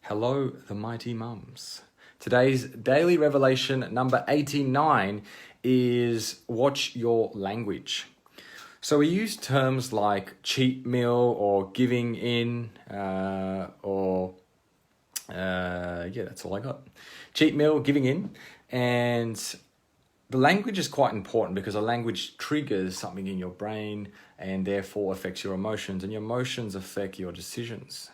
Hello, the mighty mums. Today's daily revelation number 89 is watch your language. So we use terms like cheat meal or giving in, that's all I got. Cheat meal, giving in. And the language is quite important because a language triggers something in your brain and therefore affects your emotions, and your emotions affect your decisions.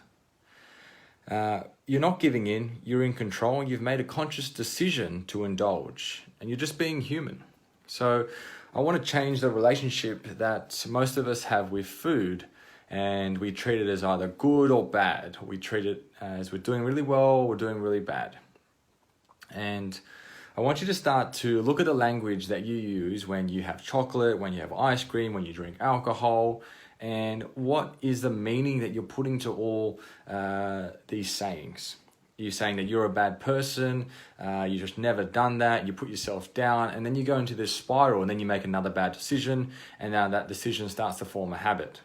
You're not giving in, you're in control, you've made a conscious decision to indulge, and you're just being human. So I want to change the relationship that most of us have with food, and we treat it as either good or bad. We treat it as we're doing really well or we're doing really bad. And I want you to start to look at the language that you use when you have chocolate, when you have ice cream, when you drink alcohol, and what is the meaning that you're putting to all these sayings. You're saying that you're a bad person, you just never done that, you put yourself down, and then you go into this spiral, and then you make another bad decision, and now that decision starts to form a habit.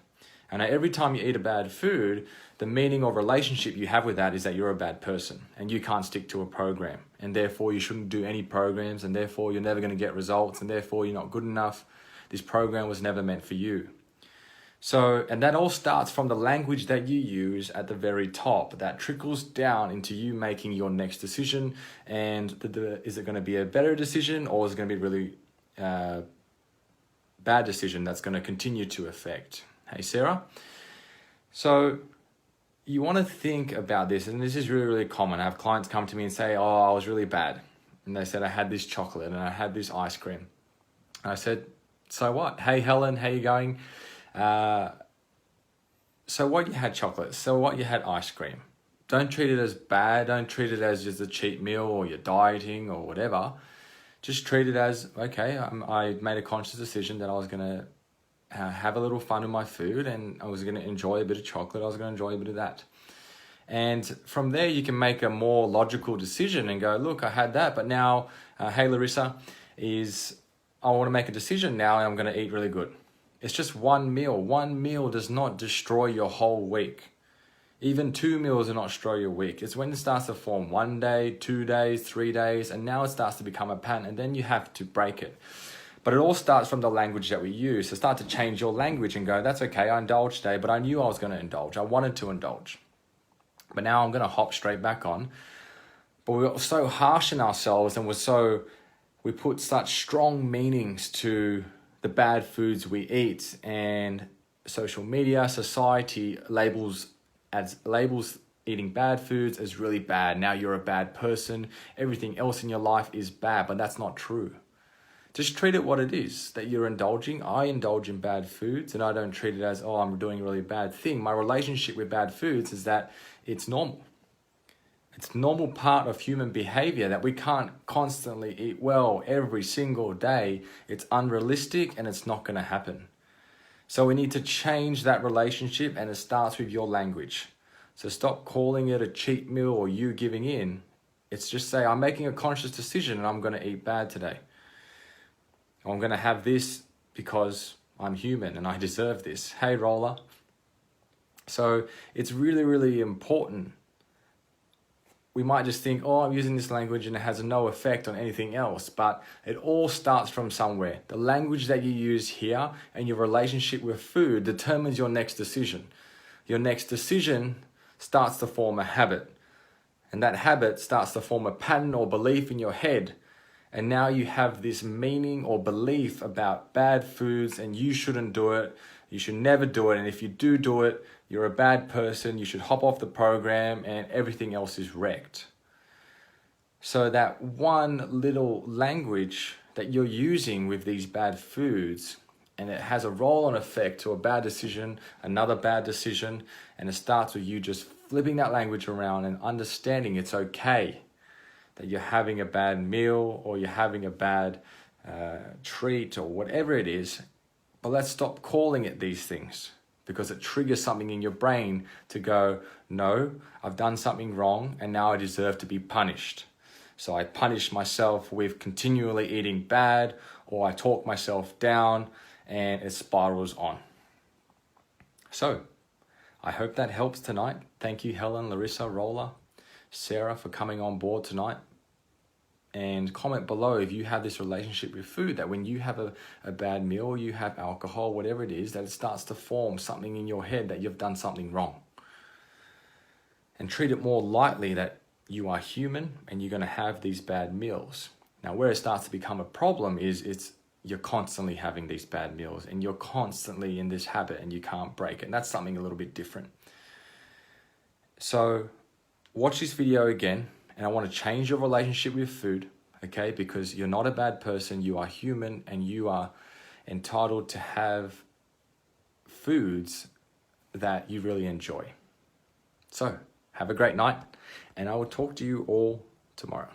And every time you eat a bad food, the meaning or relationship you have with that is that you're a bad person and you can't stick to a program, and therefore you shouldn't do any programs, and therefore you're never going to get results, and therefore you're not good enough. This program was never meant for you. So, and that all starts from the language that you use at the very top that trickles down into you making your next decision. And is it going to be a better decision, or is it going to be a really bad decision that's going to continue to affect? Hey, Sarah. So you want to think about this, and this is really, really common. I have clients come to me and say, oh, I was really bad. And they said, I had this chocolate and I had this ice cream. And I said, so what? Hey, Helen, how you going? So what, you had chocolate? So what, you had ice cream? Don't treat it as bad. Don't treat it as just a cheat meal or you're dieting or whatever. Just treat it as, okay, I made a conscious decision that I was going to have a little fun with my food, and I was going to enjoy a bit of chocolate. I was going to enjoy a bit of that. And from there, you can make a more logical decision and go, look, I had that, but now, hey, Larissa, I want to make a decision now, and I'm going to eat really good. It's just one meal. One meal does not destroy your whole week. Even 2 meals do not destroy your week. It's when it starts to form 1 day, 2 days, 3 days, and now it starts to become a pattern, and then you have to break it. But it all starts from the language that we use. So start to change your language and go, that's okay, I indulged today, but I knew I was going to indulge. I wanted to indulge. But now I'm going to hop straight back on. But we're so harsh on ourselves, and we put such strong meanings to the bad foods we eat, and social media, society labels eating bad foods as really bad. Now you're a bad person. Everything else in your life is bad, but that's not true. Just treat it what it is, that you're indulging. I indulge in bad foods, and I don't treat it as, oh, I'm doing a really bad thing. My relationship with bad foods is that it's normal. It's a normal part of human behavior that we can't constantly eat well every single day. It's unrealistic, and it's not going to happen. So we need to change that relationship, and it starts with your language. So stop calling it a cheat meal or you giving in. It's just say, I'm making a conscious decision and I'm going to eat bad today. I'm going to have this because I'm human and I deserve this. Hey, Roller. So it's really, really important. We might just think, oh, I'm using this language and it has no effect on anything else, but it all starts from somewhere. The language that you use here and your relationship with food determines your next decision. Your next decision starts to form a habit, and that habit starts to form a pattern or belief in your head. And now you have this meaning or belief about bad foods, and you shouldn't do it. You should never do it. And if you do it, you're a bad person. You should hop off the program, and everything else is wrecked. So that one little language that you're using with these bad foods, and it has a roll-on effect to a bad decision, another bad decision, and it starts with you just flipping that language around and understanding it's okay that you're having a bad meal or you're having a bad treat or whatever it is. But let's stop calling it these things, because it triggers something in your brain to go, no, I've done something wrong and now I deserve to be punished. So I punish myself with continually eating bad, or I talk myself down, and it spirals on. So I hope that helps tonight. Thank you, Helen, Larissa, Roller. Sarah, for coming on board tonight. And comment below if you have this relationship with food, that when you have a bad meal, you have alcohol, whatever it is, that it starts to form something in your head that you've done something wrong. And treat it more lightly that you are human and you're going to have these bad meals. Now, where it starts to become a problem is you're constantly having these bad meals and you're constantly in this habit and you can't break it. And that's something a little bit different. So watch this video again. And I want to change your relationship with food, okay? Because you're not a bad person, you are human, and you are entitled to have foods that you really enjoy. So, have a great night, and I will talk to you all tomorrow.